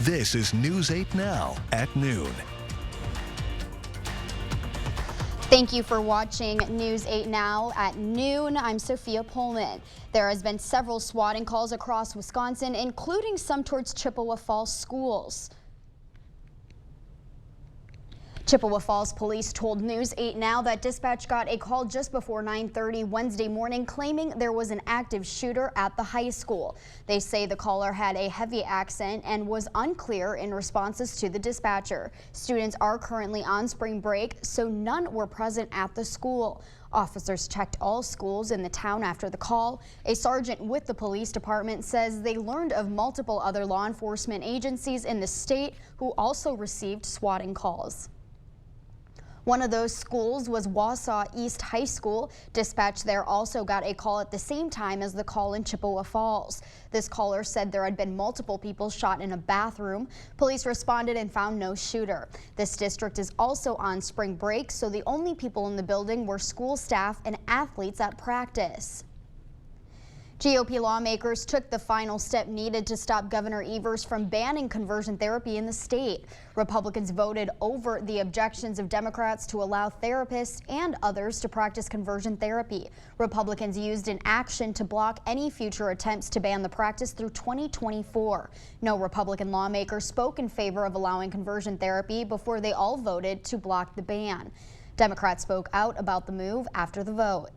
This is News 8 Now at noon. Thank you for watching News 8 Now at noon. I'm Sophia Pullman. There has been several swatting calls across Wisconsin, including some towards Chippewa Falls schools. Chippewa Falls police told News 8 Now that dispatch got a call just before 9:30 Wednesday morning claiming there was an active shooter at the high school. They say the caller had a heavy accent and was unclear in responses to the dispatcher. Students are currently on spring break, so none were present at the school. Officers checked all schools in the town after the call. A sergeant with the police department says they learned of multiple other law enforcement agencies in the state who also received swatting calls. One of those schools was Wausau East High School. Dispatch there also got a call at the same time as the call in Chippewa Falls. This caller said there had been multiple people shot in a bathroom. Police responded and found no shooter. This district is also on spring break, so the only people in the building were school staff and athletes at practice. GOP lawmakers took the final step needed to stop Governor Evers from banning conversion therapy in the state. Republicans voted over the objections of Democrats to allow therapists and others to practice conversion therapy. Republicans used an action to block any future attempts to ban the practice through 2024. No Republican lawmaker spoke in favor of allowing conversion therapy before they all voted to block the ban. Democrats spoke out about the move after the vote.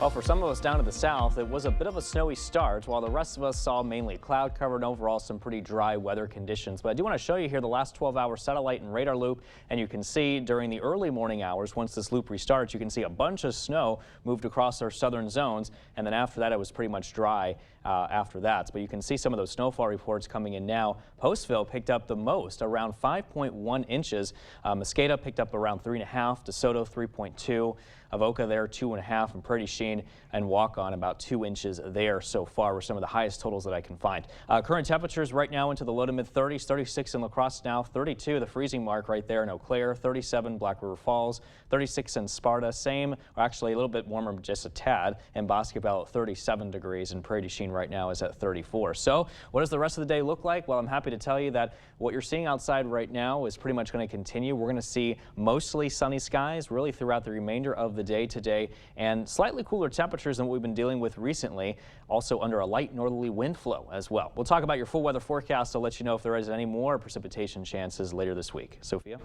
Well, for some of us down to the south, it was a bit of a snowy start, while the rest of us saw mainly cloud cover and overall some pretty dry weather conditions. But I do want to show you here the last 12-hour satellite and radar loop, and you can see during the early morning hours, once this loop restarts, you can see a bunch of snow moved across our southern zones, and then after that it was pretty much dry after that. But you can see some of those snowfall reports coming in now. Postville picked up the most, around 5.1 inches. Mosqueda picked up around 3.5, DeSoto 3.2. Avoca there 2.5, and Prairie du Chien and Waukon about 2 inches there so far were some of the highest totals that I can find. Current temperatures right now into the low to mid 30s, 36 in La Crosse now, 32 the freezing mark right there in Eau Claire, 37 Black River Falls, 36 in Sparta, same or actually a little bit warmer, just a tad, in Boscobel at 37 degrees, and Prairie du Chien right now is at 34. So what does the rest of the day look like? Well, I'm happy to tell you that what you're seeing outside right now is pretty much going to continue. We're going to see mostly sunny skies really throughout the remainder of the day today, and slightly cooler temperatures than what we've been dealing with recently, also under a light northerly wind flow as well. We'll talk about your full weather forecast to let you know if there is any more precipitation chances later this week. Sophia?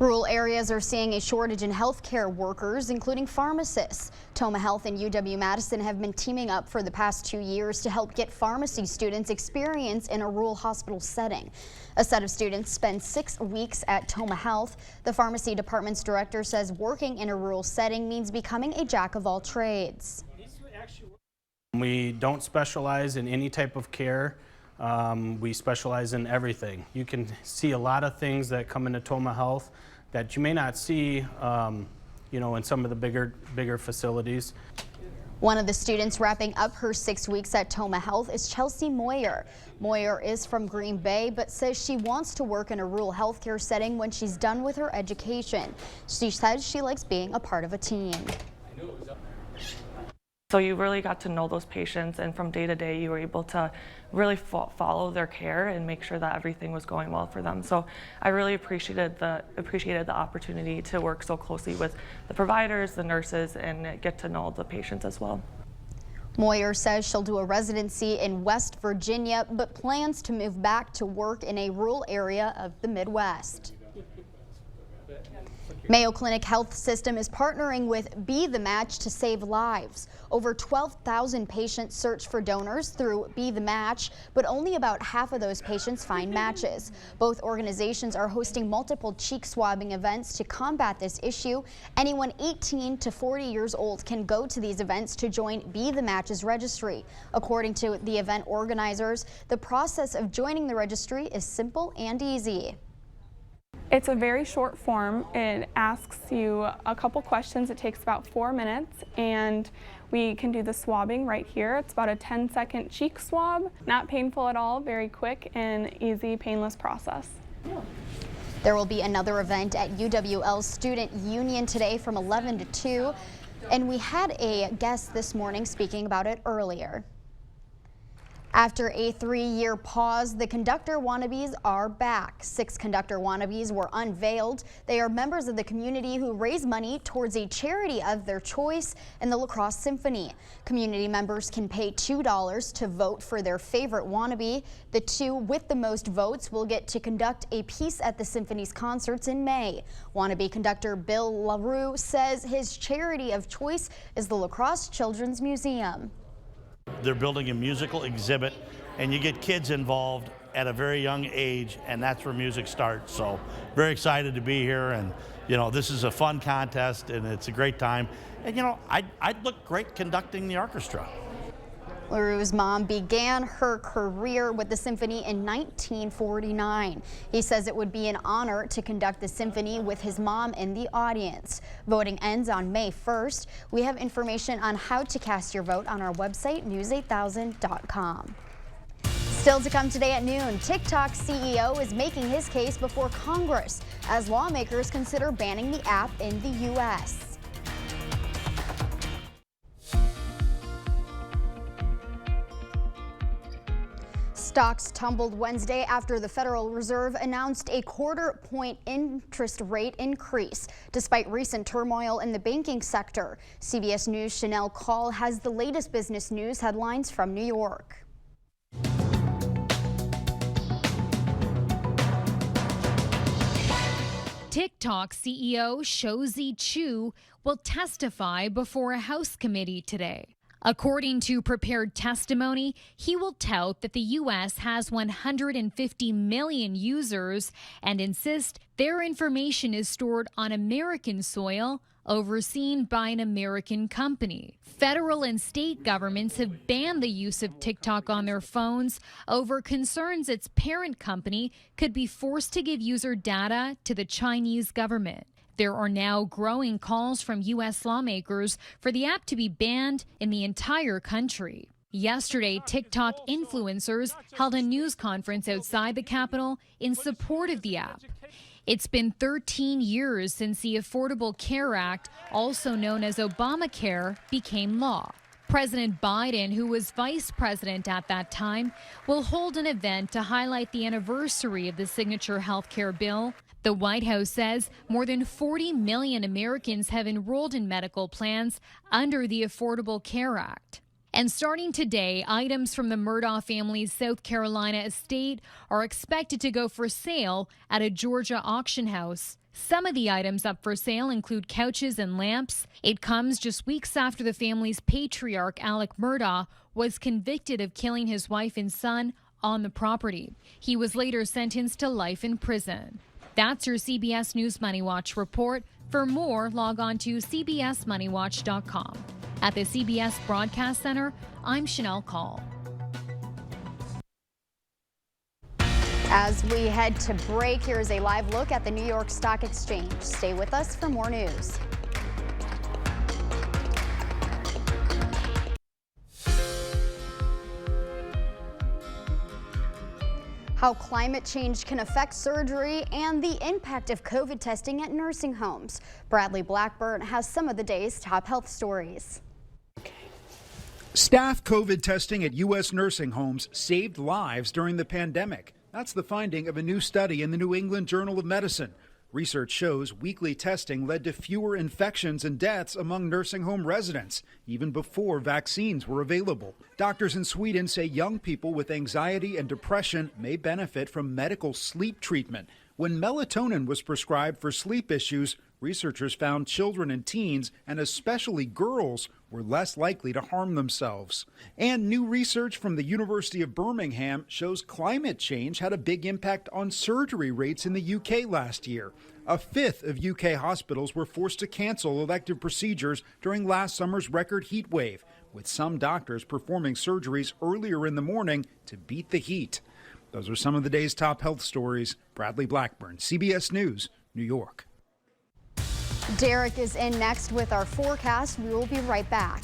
Rural areas are seeing a shortage in healthcare workers, including pharmacists. Toma Health and UW-Madison have been teaming up for the past 2 years to help get pharmacy students experience in a rural hospital setting. A set of students spend 6 weeks at Toma Health. The pharmacy department's director says working in a rural setting means becoming a jack of all trades. We don't specialize in any type of care. We specialize in everything. You can see a lot of things that come into Toma Health that you may not see, in some of the bigger facilities. One of the students wrapping up her 6 weeks at Toma Health is Chelsea Moyer. Moyer is from Green Bay, but says she wants to work in a rural healthcare setting when she's done with her education. She says she likes being a part of a team. So you really got to know those patients, and from day to day you were able to really follow their care and make sure that everything was going well for them. So I really appreciated the opportunity to work so closely with the providers, the nurses, and get to know the patients as well. Moyer says she'll do a residency in West Virginia, but plans to move back to work in a rural area of the Midwest. Mayo Clinic Health System is partnering with Be the Match to save lives. Over 12,000 patients search for donors through Be the Match, but only about half of those patients find matches. Both organizations are hosting multiple cheek swabbing events to combat this issue. Anyone 18 to 40 years old can go to these events to join Be the Match's registry. According to the event organizers, the process of joining the registry is simple and easy. It's a very short form. It asks you a couple questions. It takes about 4 minutes, and we can do the swabbing right here. It's about a 10-second cheek swab. Not painful at all, very quick and easy, painless process. There will be another event at UWL's Student Union today from 11 to 2, and we had a guest this morning speaking about it earlier. After a 3-year pause, the conductor wannabes are back. 6 conductor wannabes were unveiled. They are members of the community who raise money towards a charity of their choice in the La Crosse Symphony. Community members can pay $2 to vote for their favorite wannabe. The 2 with the most votes will get to conduct a piece at the symphony's concerts in May. Wannabe conductor Bill LaRue says his charity of choice is the La Crosse Children's Museum. They're building a musical exhibit, and you get kids involved at a very young age, and that's where music starts. So very excited to be here, and this is a fun contest, and it's a great time. And I'd look great conducting the orchestra. LaRue's mom began her career with the symphony in 1949. He says it would be an honor to conduct the symphony with his mom in the audience. Voting ends on May 1st. We have information on how to cast your vote on our website, news8000.com. Still to come today at noon, TikTok CEO is making his case before Congress as lawmakers consider banning the app in the U.S. Stocks tumbled Wednesday after the Federal Reserve announced a quarter-point interest rate increase, despite recent turmoil in the banking sector. CBS News' Chanel Call has the latest business news headlines from New York. TikTok CEO Shou-Zi Chew will testify before a House committee today. According to prepared testimony, he will tout that the U.S. has 150 million users and insist their information is stored on American soil, overseen by an American company. Federal and state governments have banned the use of TikTok on their phones over concerns its parent company could be forced to give user data to the Chinese government. There are now growing calls from U.S. lawmakers for the app to be banned in the entire country. Yesterday, TikTok influencers held a news conference outside the Capitol in support of the app. It's been 13 years since the Affordable Care Act, also known as Obamacare, became law. President Biden, who was vice president at that time, will hold an event to highlight the anniversary of the signature health care bill. The White House says more than 40 million Americans have enrolled in medical plans under the Affordable Care Act. And starting today, items from the Murdaugh family's South Carolina estate are expected to go for sale at a Georgia auction house. Some of the items up for sale include couches and lamps. It comes just weeks after the family's patriarch, Alec Murdaugh, was convicted of killing his wife and son on the property. He was later sentenced to life in prison. That's your CBS News Money Watch report. For more, log on to cbsmoneywatch.com. At the CBS Broadcast Center, I'm Chanel Call. As we head to break, here is a live look at the New York Stock Exchange. Stay with us for more news. How climate change can affect surgery and the impact of COVID testing at nursing homes. Bradley Blackburn has some of the day's top health stories. Staff COVID testing at U.S. nursing homes saved lives during the pandemic. That's the finding of a new study in the New England Journal of Medicine. Research shows weekly testing led to fewer infections and deaths among nursing home residents, even before vaccines were available. Doctors in Sweden say young people with anxiety and depression may benefit from medical sleep treatment. When melatonin was prescribed for sleep issues, researchers found children and teens, and especially girls, were less likely to harm themselves. And new research from the University of Birmingham shows climate change had a big impact on surgery rates in the UK last year. A fifth of UK hospitals were forced to cancel elective procedures during last summer's record heat wave, with some doctors performing surgeries earlier in the morning to beat the heat. Those are some of the day's top health stories. Bradley Blackburn, CBS News, New York. Derek is in next with our forecast. We will be right back.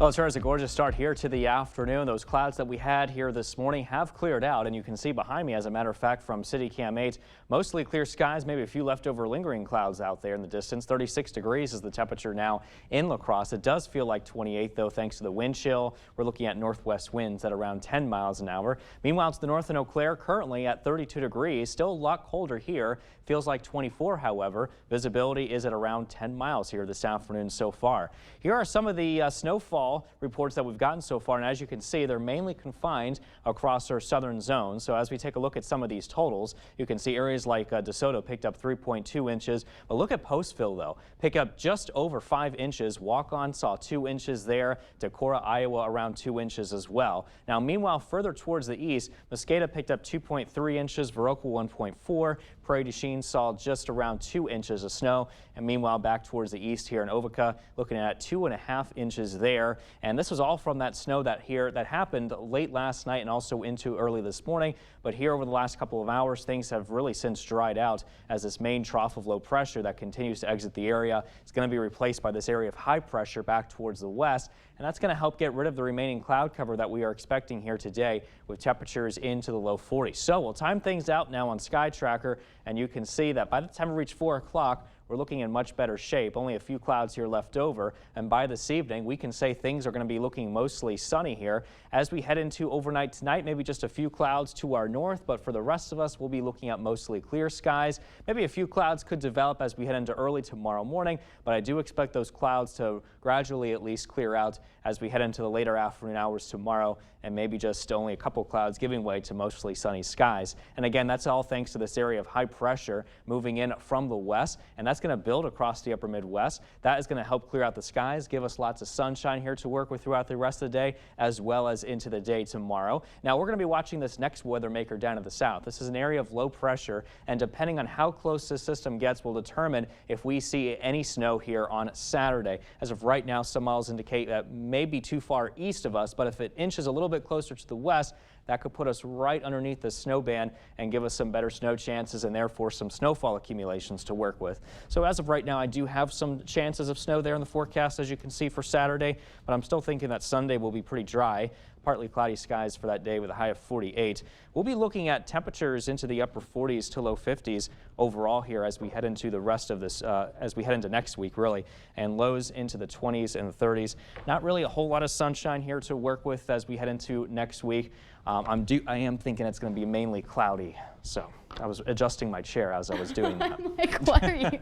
Well, it sure is a gorgeous start here to the afternoon. Those clouds that we had here this morning have cleared out, and you can see behind me, as a matter of fact, from City Cam 8, mostly clear skies, maybe a few leftover lingering clouds out there in the distance. 36 degrees is the temperature now in La Crosse. It does feel like 28, though, thanks to the wind chill. We're looking at northwest winds at around 10 miles an hour. Meanwhile, to the north in Eau Claire, currently at 32 degrees, still a lot colder here. Feels like 24, however. Visibility is at around 10 miles here this afternoon so far. Here are some of the snowfall reports that we've gotten so far, and as you can see, they're mainly confined across our southern zone. So as we take a look at some of these totals, you can see areas like DeSoto picked up 3.2 inches, but look at Postville, though, pick up just over 5 inches. Walk-On saw 2 inches there. Decorah, Iowa, around 2 inches as well. Now, meanwhile, further towards the east, Mosqueda picked up 2.3 inches, Viroqua 1.4, Prairie du Chien saw just around 2 inches of snow, and meanwhile back towards the east here in Ovica, looking at 2.5 inches there. And this was all from that snow that happened late last night and also into early this morning. But here over the last couple of hours, things have really since dried out as this main trough of low pressure that continues to exit the area is going to be replaced by this area of high pressure back towards the west. And that's going to help get rid of the remaining cloud cover that we are expecting here today, with temperatures into the low 40s. So we'll time things out now on Sky Tracker, and you can see that by the time we reach 4 o'clock, we're looking in much better shape. Only a few clouds here left over, and by this evening we can say things are going to be looking mostly sunny here. As we head into overnight tonight, maybe just a few clouds to our north, but for the rest of us, we'll be looking at mostly clear skies. Maybe a few clouds could develop as we head into early tomorrow morning, but I do expect those clouds to gradually at least clear out as we head into the later afternoon hours tomorrow, and maybe just only a couple clouds giving way to mostly sunny skies. And again, that's all thanks to this area of high pressure moving in from the west, and that's going to build across the upper Midwest. That is going to help clear out the skies, give us lots of sunshine here to work with throughout the rest of the day, as well as into the day tomorrow. Now, we're going to be watching this next weather maker down to the south. This is an area of low pressure, and depending on how close this system gets will determine if we see any snow here on Saturday. As of right now, some models indicate that may be too far east of us, but if it inches a little bit closer to the west, that could put us right underneath the snow band and give us some better snow chances and therefore some snowfall accumulations to work with. So as of right now, I do have some chances of snow there in the forecast, as you can see, for Saturday, but I'm still thinking that Sunday will be pretty dry. Partly cloudy skies for that day with a high of 48. We'll be looking at temperatures into the upper 40s to low 50s overall here as we head into the rest of this, as we head into next week, really, and lows into the 20s and 30s. Not really a whole lot of sunshine here to work with as we head into next week. I am thinking it's going to be mainly cloudy, so I was adjusting my chair as I was doing that. I'm like, what are you?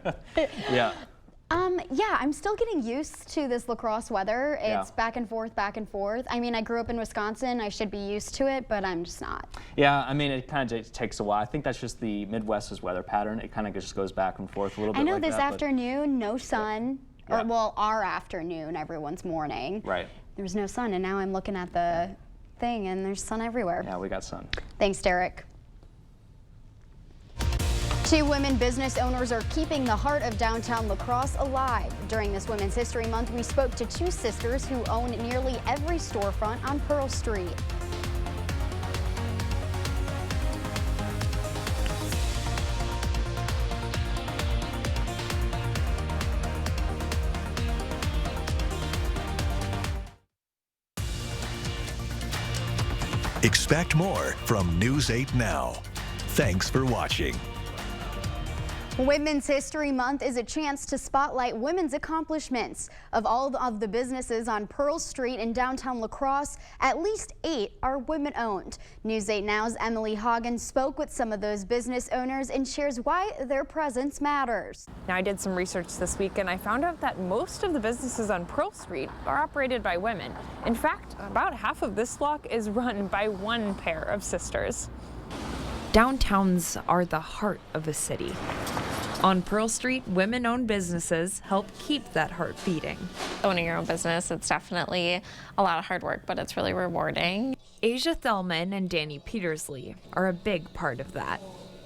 Yeah. Yeah, I'm still getting used to this La Crosse weather. It's Yeah. back and forth, back and forth. I mean, I grew up in Wisconsin. I should be used to it, but I'm just not. Yeah, I mean, it kind of takes a while. I think that's just the Midwest's weather pattern. It kind of just goes back and forth a little bit. I know like this that, afternoon, no sun. Yeah. Or, well, our afternoon, everyone's morning. Right. There was no sun, and now I'm looking at the thing, and there's sun everywhere. Yeah, we got sun. Thanks, Derek. 2 women business owners are keeping the heart of downtown La Crosse alive. During this Women's History Month, we spoke to 2 sisters who own nearly every storefront on Pearl Street. Expect more from News 8 Now. Thanks for watching. Women's History Month is a chance to spotlight women's accomplishments. Of all of the businesses on Pearl Street in downtown La Crosse, at least 8 are women-owned. News 8 Now's Emily Hagen spoke with some of those business owners and shares why their presence matters. Now, I did some research this week and I found out that most of the businesses on Pearl Street are operated by women. In fact, about half of this block is run by one pair of sisters. Downtowns are the heart of a city. On Pearl Street, women-owned businesses help keep that heart beating. Owning your own business, it's definitely a lot of hard work, but it's really rewarding. Asia Thelman and Danny Petersley are a big part of that.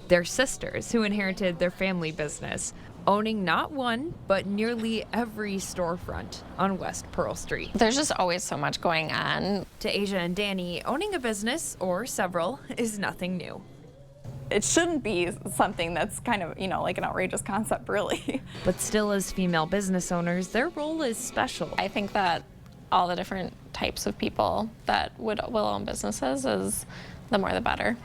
They're sisters who inherited their family business, owning not one, but nearly every storefront on West Pearl Street. There's just always so much going on. To Asia and Danny, owning a business, or several, is nothing new. It shouldn't be something that's kind of, like an outrageous concept, really. But still, as female business owners, their role is special. I think that all the different types of people that will own businesses, is the more the better.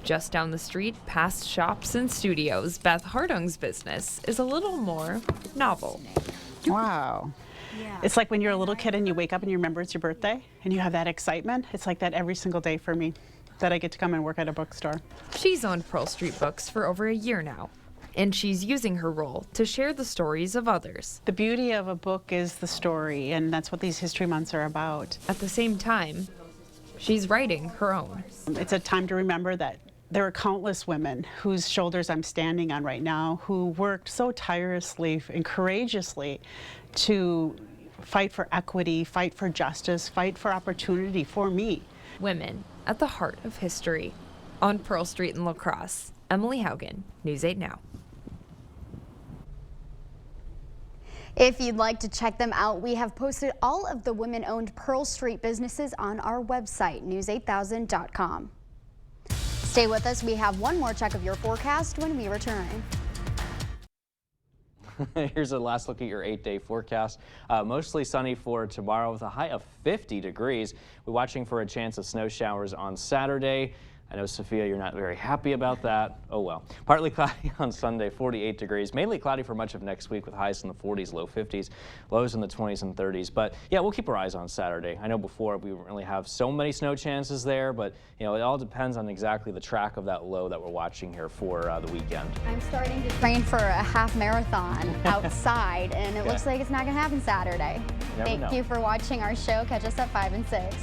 Just down the street, past shops and studios, Beth Hardung's business is a little more novel. Wow. Yeah. It's like when you're a little kid and you wake up and you remember it's your birthday and you have that excitement. It's like that every single day for me, that I get to come and work at a bookstore. She's owned Pearl Street Books for over a year now, and she's using her role to share the stories of others. The beauty of a book is the story, and that's what these History Months are about. At the same time, she's writing her own. It's a time to remember that there are countless women whose shoulders I'm standing on right now who worked so tirelessly and courageously to fight for equity, fight for justice, fight for opportunity for me. Women at the heart of history. On Pearl Street in La Crosse, Emily Haugen, News 8 Now. If you'd like to check them out, we have posted all of the women-owned Pearl Street businesses on our website, news8000.com. Stay with us. We have one more check of your forecast when we return. Here's a last look at your 8-day forecast. Mostly sunny for tomorrow with a high of 50 degrees. We're watching for a chance of snow showers on Saturday. I know, Sophia, you're not very happy about that. Oh well. Partly cloudy on Sunday, 48 degrees. Mainly cloudy for much of next week with highs in the 40s, low 50s, lows in the 20s and 30s. But yeah, we'll keep our eyes on Saturday. I know before we didn't really have so many snow chances there, but you know, it all depends on exactly the track of that low that we're watching here for the weekend. I'm starting to train for a half marathon outside, and it looks like it's not going to happen Saturday. Thank you for watching our show. Catch us at 5 and 6.